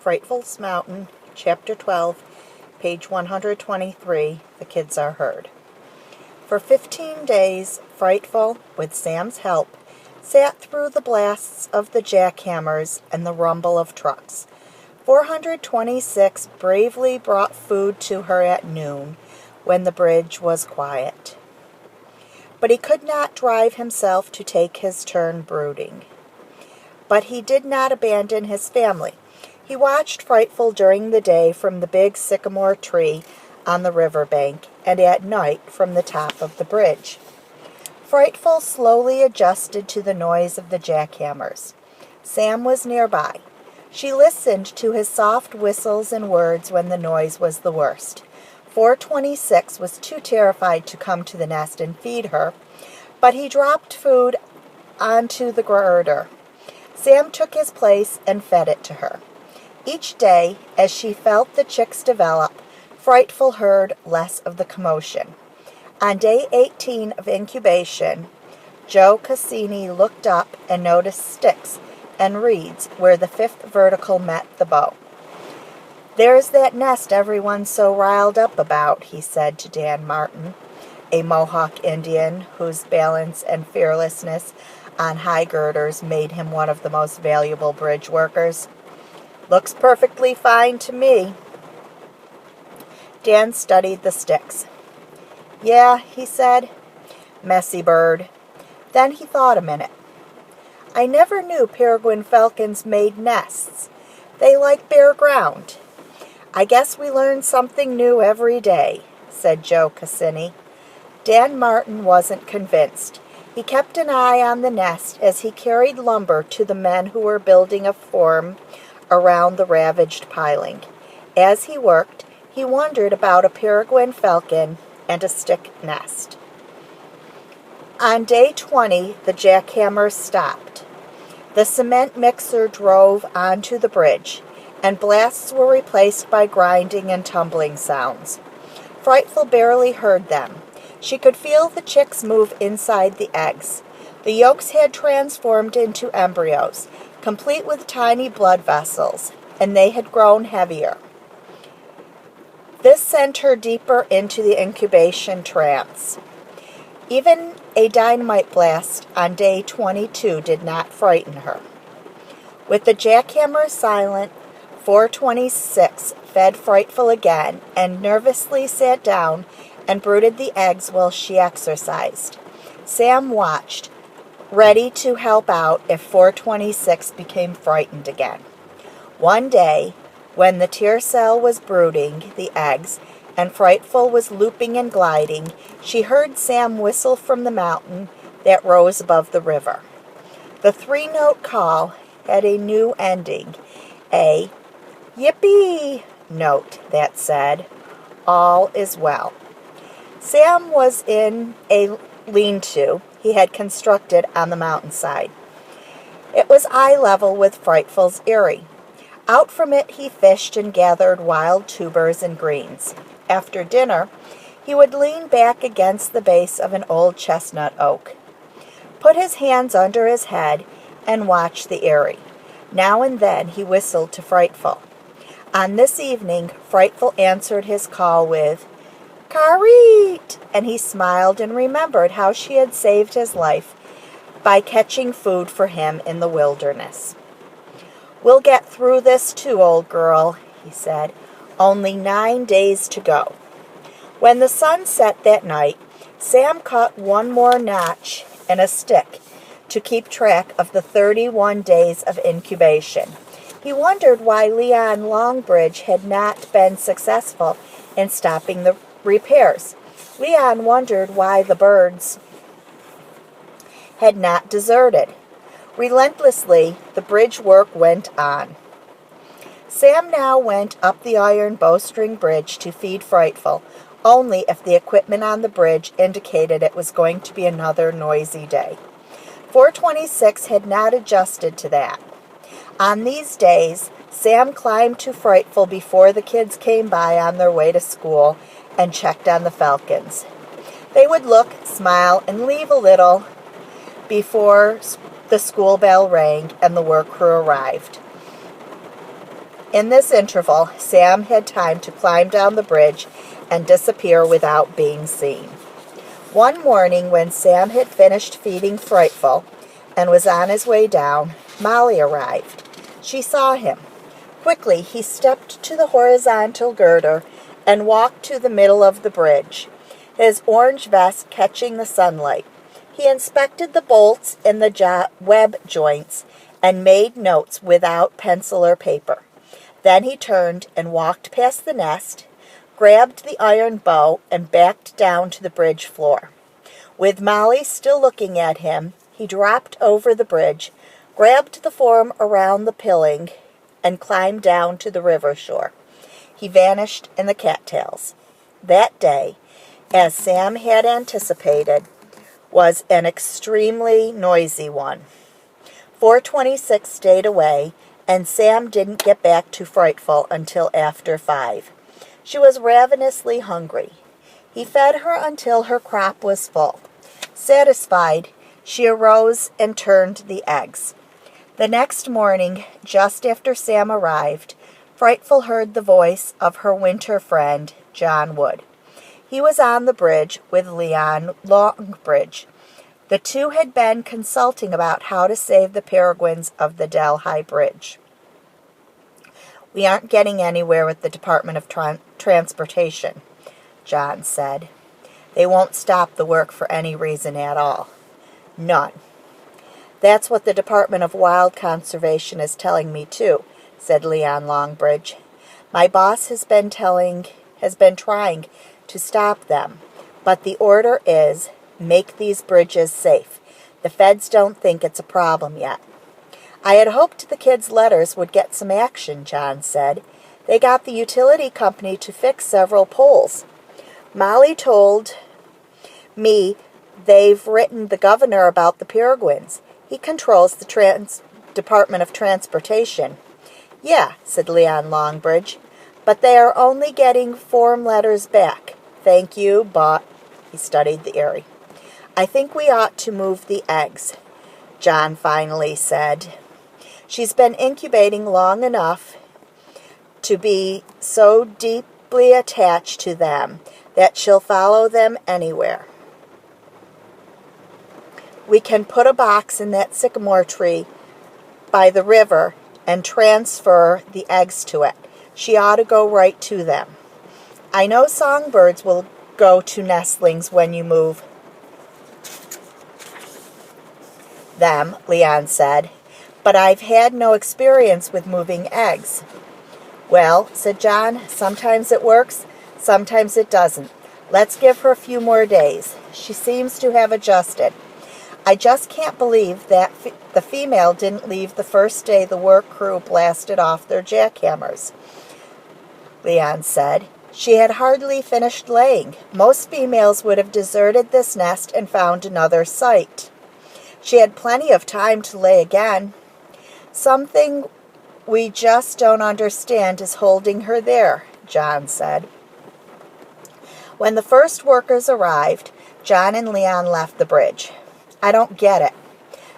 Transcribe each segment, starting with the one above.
Frightful's Mountain, Chapter 12, page 123, The Kids Are Heard. For 15 days, Frightful, with Sam's help, sat through the blasts of the jackhammers and the rumble of trucks. 426 bravely brought food to her at noon, when the bridge was quiet. But he could not drive himself to take his turn brooding. But he did not abandon his family. He watched Frightful during the day from the big sycamore tree on the riverbank, and at night from the top of the bridge. Frightful slowly adjusted to the noise of the jackhammers. Sam was nearby. She listened to his soft whistles and words when the noise was the worst. 426 was too terrified to come to the nest and feed her, but he dropped food onto the girder. Sam took his place and fed it to her. Each day, as she felt the chicks develop, Frightful heard less of the commotion. On day 18 of incubation, Joe Cassini looked up and noticed sticks and reeds where the fifth vertical met the bow. "There's that nest everyone's so riled up about," he said to Dan Martin, a Mohawk Indian whose balance and fearlessness on high girders made him one of the most valuable bridge workers. "Looks perfectly fine to me." Dan studied the sticks. "Yeah," he said. "Messy bird." Then he thought a minute. "I never knew peregrine falcons made nests. They like bare ground." "I guess we learn something new every day," said Joe Cassini. Dan Martin wasn't convinced. He kept an eye on the nest as he carried lumber to the men who were building a form around the ravaged piling. As he worked, he wondered about a peregrine falcon and a stick nest. On day 20, the jackhammers stopped. The cement mixer drove onto the bridge, and blasts were replaced by grinding and tumbling sounds. Frightful barely heard them. She could feel the chicks move inside the eggs. The yolks had transformed into embryos, complete with tiny blood vessels, and they had grown heavier. This sent her deeper into the incubation trance. Even a dynamite blast on day 22 did not frighten her. With the jackhammer silent, 426 fed Frightful again and nervously sat down and brooded the eggs while she exercised. Sam watched, ready to help out if 426 became frightened again. One day, when the tear cell was brooding the eggs and Frightful was looping and gliding, she heard Sam whistle from the mountain that rose above the river. The three-note call had a new ending, a yippee note that said, "All is well." Sam was in a lean-to he had constructed on the mountainside. It was eye level with Frightful's eyrie. Out from it he fished and gathered wild tubers and greens. After dinner, he would lean back against the base of an old chestnut oak, put his hands under his head, and watch the eyrie. Now and then he whistled to Frightful. On this evening, Frightful answered his call with, "Kareet!" and he smiled and remembered how she had saved his life by catching food for him in the wilderness. "We'll get through this too, old girl," he said. "Only 9 days to go." When the sun set that night, Sam cut one more notch in a stick to keep track of the 31 days of incubation. He wondered why Leon Longbridge had not been successful in stopping the repairs. Leon wondered why the birds had not deserted. Relentlessly, the bridge work went on. Sam now went up the iron bowstring bridge to feed Frightful, only if the equipment on the bridge indicated it was going to be another noisy day. 426 had not adjusted to that. On these days, Sam climbed to Frightful before the kids came by on their way to school and checked on the falcons. They would look, smile, and leave a little before the school bell rang and the work crew arrived. In this interval, Sam had time to climb down the bridge and disappear without being seen. One morning, when Sam had finished feeding Frightful and was on his way down, Molly arrived. She saw him. Quickly, he stepped to the horizontal girder and walked to the middle of the bridge, his orange vest catching the sunlight. He inspected the bolts in the web joints and made notes without pencil or paper. Then he turned and walked past the nest, grabbed the iron bow, and backed down to the bridge floor. With Molly still looking at him, he dropped over the bridge, grabbed the form around the piling, and climbed down to the river shore. He vanished in the cattails. That day, as Sam had anticipated, was an extremely noisy one. 426 stayed away, and Sam didn't get back to Frightful until after 5. She was ravenously hungry. He fed her until her crop was full. Satisfied, she arose and turned the eggs. The next morning, just after Sam arrived, Frightful heard the voice of her winter friend, John Wood. He was on the bridge with Leon Longbridge. The two had been consulting about how to save the Peregrines of the Delhi Bridge. "We aren't getting anywhere with the Department of Transportation," John said. "They won't stop the work for any reason at all. None." "That's what the Department of Wild Conservation is telling me, too," said Leon Longbridge. "My boss has been trying to stop them, but the order is, make these bridges safe. The feds don't think it's a problem yet." "I had hoped the kids' letters would get some action," John said. "They got the utility company to fix several poles. Molly told me they've written the governor about the Peregrines. He controls the Department of Transportation." "Yeah," said Leon Longbridge, "but they are only getting form letters back. Thank you, but—" He studied the area. "I think we ought to move the eggs," John finally said. "She's been incubating long enough to be so deeply attached to them that she'll follow them anywhere. We can put a box in that sycamore tree by the river and transfer the eggs to it. She ought to go right to them. I know songbirds will go to nestlings when you move them," Leon said, "but I've had no experience with moving eggs." "Well," said John, "sometimes it works, sometimes it doesn't. Let's give her a few more days. She seems to have adjusted. I just can't believe that the female didn't leave the first day the work crew blasted off their jackhammers," Leon said. "She had hardly finished laying. Most females would have deserted this nest and found another site. She had plenty of time to lay again. Something we just don't understand is holding her there," John said. When the first workers arrived, John and Leon left the bridge. "I don't get it,"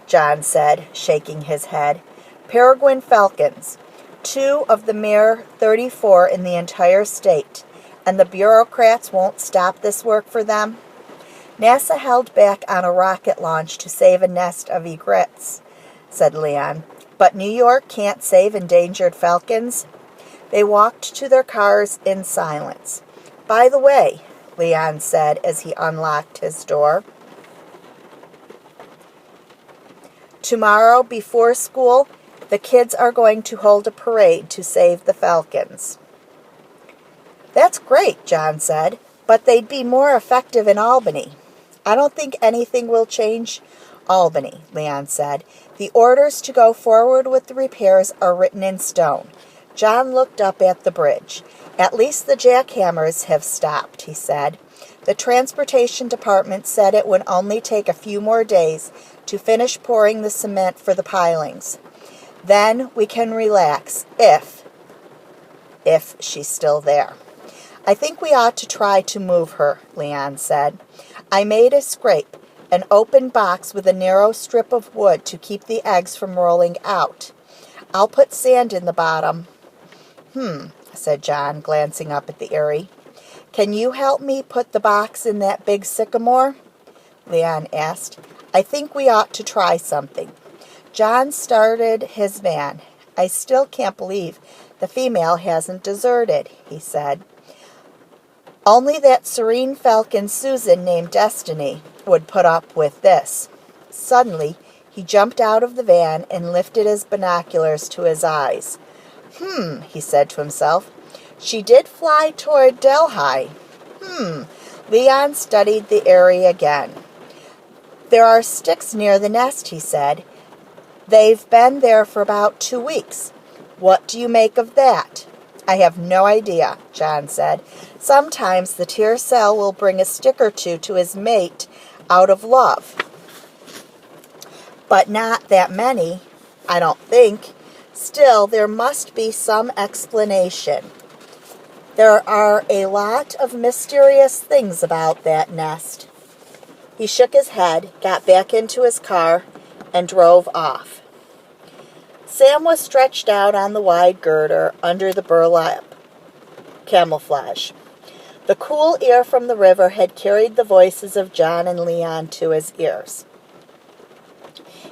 John said, shaking his head. "Peregrine falcons, 2 of the mere 34 in the entire state, and the bureaucrats won't stop this work for them? NASA held back on a rocket launch to save a nest of egrets," said Leon. "But New York can't save endangered falcons." They walked to their cars in silence. "By the way," Leon said as he unlocked his door, "tomorrow before school, the kids are going to hold a parade to save the falcons." "That's great," John said, "but they'd be more effective in Albany." "I don't think anything will change Albany," Leon said. "The orders to go forward with the repairs are written in stone." John looked up at the bridge. "At least the jackhammers have stopped," he said. "The transportation department said it would only take a few more days to finish pouring the cement for the pilings. Then we can relax if she's still there." "I think we ought to try to move her," Leon said. "I made a scrape, an open box with a narrow strip of wood to keep the eggs from rolling out. I'll put sand in the bottom said John, glancing up at the Eyrie. Can you help me put the box in that big sycamore? Leon asked. I think we ought to try something. John started his van. I still can't believe the female hasn't deserted, he said. Only that serene falcon Susan named Destiny would put up with this. Suddenly, he jumped out of the van and lifted his binoculars to his eyes. He said to himself. She did fly toward Delhi. Leon studied the area again. There are sticks near the nest, he said. They've been there for about 2 weeks. What do you make of that? I have no idea, John said. Sometimes the tear-cell will bring a stick or two to his mate out of love. But not that many, I don't think. Still, there must be some explanation. There are a lot of mysterious things about that nest. He shook his head, got back into his car, and drove off. Sam was stretched out on the wide girder under the burlap camouflage. The cool air from the river had carried the voices of John and Leon to his ears.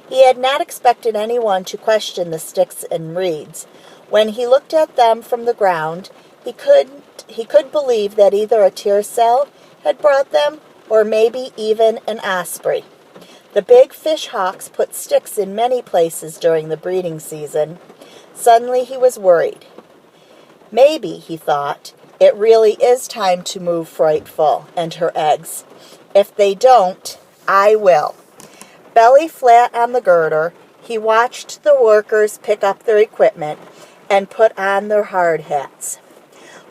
He had not expected anyone to question the sticks and reeds. When he looked at them from the ground, he could believe that either a tear-cell had brought them, or maybe even an osprey. The big fish hawks put sticks in many places during the breeding season. Suddenly he was worried. Maybe, he thought, it really is time to move Frightful and her eggs. If they don't, I will. Belly flat on the girder, he watched the workers pick up their equipment and put on their hard hats.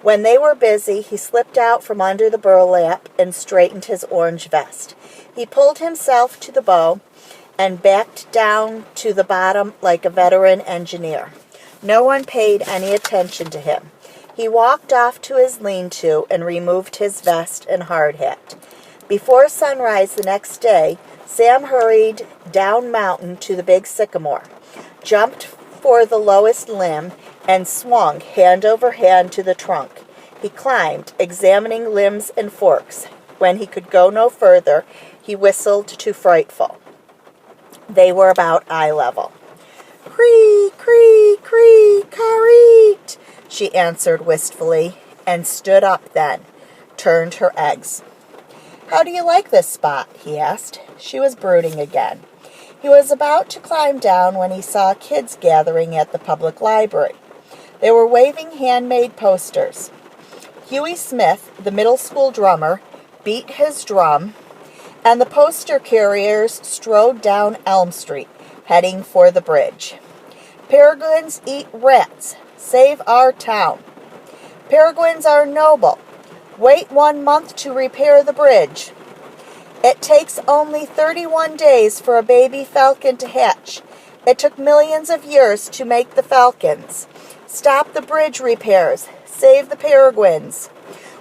When they were busy, he slipped out from under the burlap and straightened his orange vest. He pulled himself to the bow and backed down to the bottom like a veteran engineer. No one paid any attention to him. He walked off to his lean-to and removed his vest and hard hat. Before sunrise the next day, Sam hurried down mountain to the big sycamore, jumped for the lowest limb, and swung hand over hand to the trunk. He climbed, examining limbs and forks. When he could go no further, he whistled to Frightful. They were about eye level. Cree, cree, cree, careet, she answered wistfully, and stood up then, turned her eggs. How do you like this spot? He asked. She was brooding again. He was about to climb down when he saw kids gathering at the public library. They were waving handmade posters. Huey Smith, the middle school drummer, beat his drum, and the poster carriers strode down Elm Street, heading for the bridge. Peregrines eat rats. Save our town. Peregrines are noble. Wait 1 month to repair the bridge. It takes only 31 days for a baby falcon to hatch. It took millions of years to make the falcons. Stop the bridge repairs. Save the peregrines.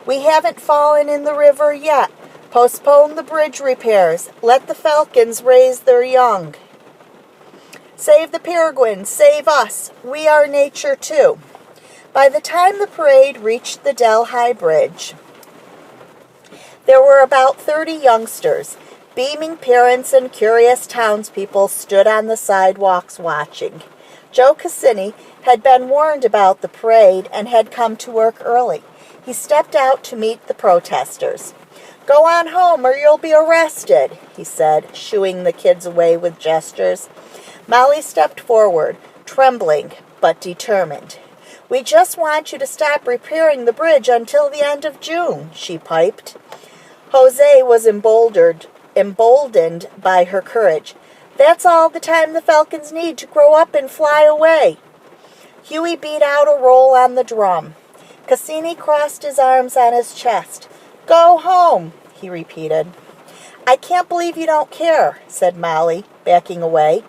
We haven't fallen in the river yet. Postpone the bridge repairs. Let the falcons raise their young. Save the peregrines. Save us. We are nature too. By the time the parade reached the Delhi Bridge, there were about 30 youngsters. Beaming parents and curious townspeople stood on the sidewalks watching. Joe Cassini had been warned about the parade and had come to work early. He stepped out to meet the protesters. Go on home or you'll be arrested, he said, shooing the kids away with gestures. Molly stepped forward, trembling but determined. We just want you to stop repairing the bridge until the end of June, she piped. Jose was emboldened by her courage. That's all the time the falcons need to grow up and fly away. Huey beat out a roll on the drum. Cassini crossed his arms on his chest. Go home, he repeated. I can't believe you don't care, said Molly, backing away.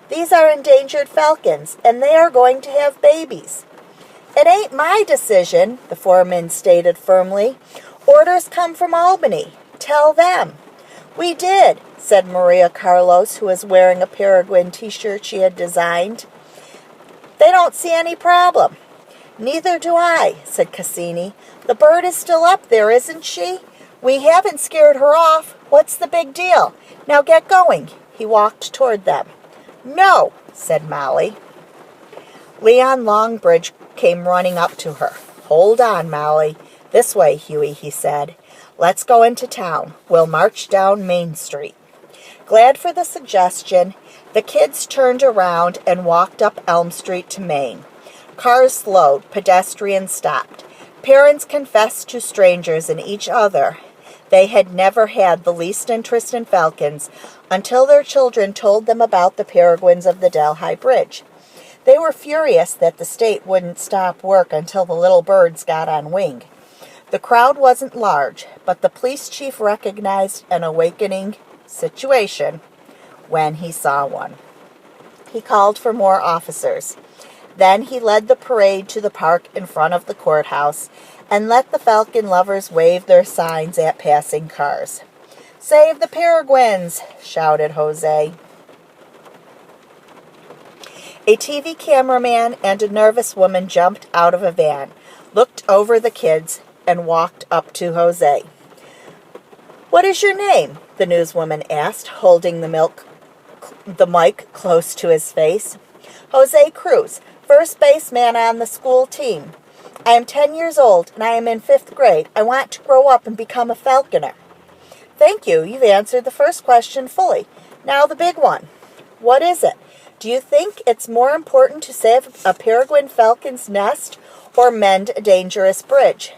These are endangered falcons, and they are going to have babies. It ain't my decision, the foreman stated firmly. Orders come from Albany. Tell them. We did, said Maria Carlos, who was wearing a peregrine t-shirt she had designed. They don't see any problem. Neither do I, said Cassini. The bird is still up there, isn't she? We haven't scared her off. What's the big deal? Now get going. He walked toward them. No, said Molly. Leon Longbridge came running up to her. Hold on, Molly. This way, Huey, he said. Let's go into town. We'll march down Main Street. Glad for the suggestion, the kids turned around and walked up Elm Street to Main. Cars slowed, pedestrians stopped. Parents confessed to strangers and each other they had never had the least interest in falcons until their children told them about the peregrines of the Delhi Bridge. They were furious that the state wouldn't stop work until the little birds got on wing. The crowd wasn't large, but the police chief recognized an awakening situation when he saw one. He called for more officers. Then he led the parade to the park in front of the courthouse and let the falcon lovers wave their signs at passing cars. Save the peregrines, shouted Jose. A TV cameraman and a nervous woman jumped out of a van, looked over the kids, and walked up to Jose. What is your name? The newswoman asked, holding the mic close to his face. Jose Cruz, first baseman on the school team. I am 10 years old, and I am in 5th grade. I want to grow up and become a falconer. Thank you. You've answered the first question fully. Now the big one. What is it? Do you think it's more important to save a peregrine falcon's nest or mend a dangerous bridge?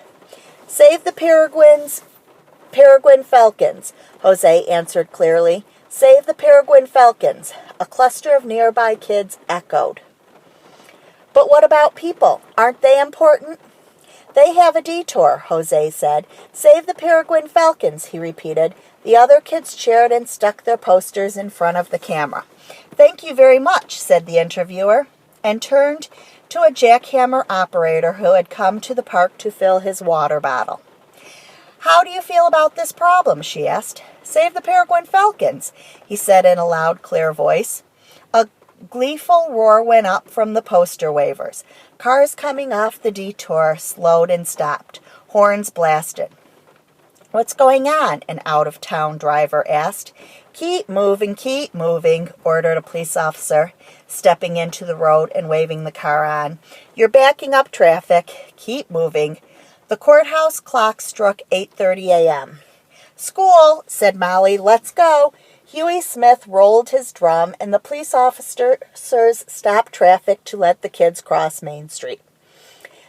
Save the peregrine falcons, Jose answered clearly. Save the peregrine falcons. A cluster of nearby kids echoed. But what about people? Aren't they important? They have a detour, Jose said. Save the peregrine falcons, he repeated. The other kids cheered and stuck their posters in front of the camera. Thank you very much, said the interviewer, and turned to a jackhammer operator who had come to the park to fill his water bottle. How do you feel about this problem? She asked. Save the peregrine falcons, he said in a loud, clear voice. A gleeful roar went up from the poster wavers. Cars coming off the detour slowed and stopped. Horns blasted. What's going on? An out-of-town driver asked. Keep moving, ordered a police officer, stepping into the road and waving the car on. You're backing up traffic. Keep moving. The courthouse clock struck 8:30 a.m. School, said Molly. Let's go. Huey Smith rolled his drum, and the police officers stopped traffic to let the kids cross Main Street.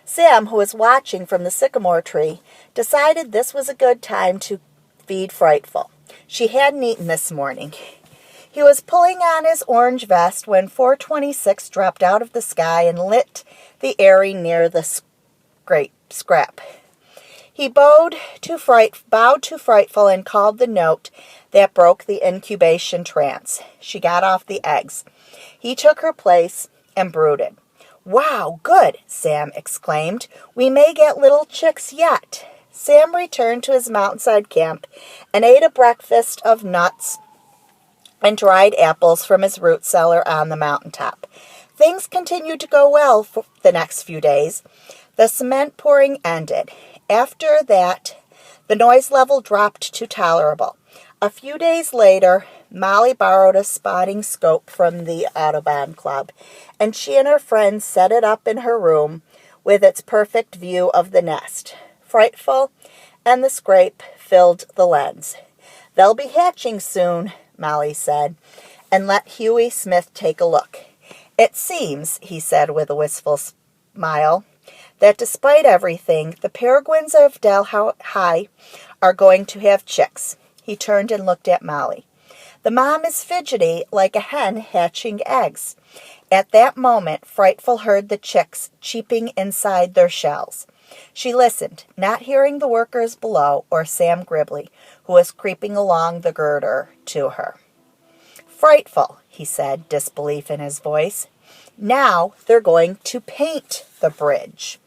Sam, who was watching from the sycamore tree, decided this was a good time to feed Frightful. She hadn't eaten this morning. He was pulling on his orange vest when 426 dropped out of the sky and lit the airing near the scrap. He bowed to Frightful and called the note that broke the incubation trance. She got off the eggs. He took her place and brooded. Wow, good, Sam exclaimed. We may get little chicks yet. Sam returned to his mountainside camp and ate a breakfast of nuts and dried apples from his root cellar on the mountaintop. Things continued to go well for the next few days. The cement pouring ended. After that, the noise level dropped to tolerable. A few days later, Molly borrowed a spotting scope from the Audubon Club, and she and her friends set it up in her room with its perfect view of the nest. Frightful and the scrape filled the lens. They'll be hatching soon, Molly said, and let Huey Smith take a look. It seems, he said with a wistful smile, that despite everything, the peregrines of Delhi are going to have chicks. He turned and looked at Molly. The mom is fidgety like a hen hatching eggs. At that moment, Frightful heard the chicks cheeping inside their shells. She listened, not hearing the workers below or Sam Gribley, who was creeping along the girder to her. Frightful, he said, disbelief in his voice. Now they're going to paint the bridge.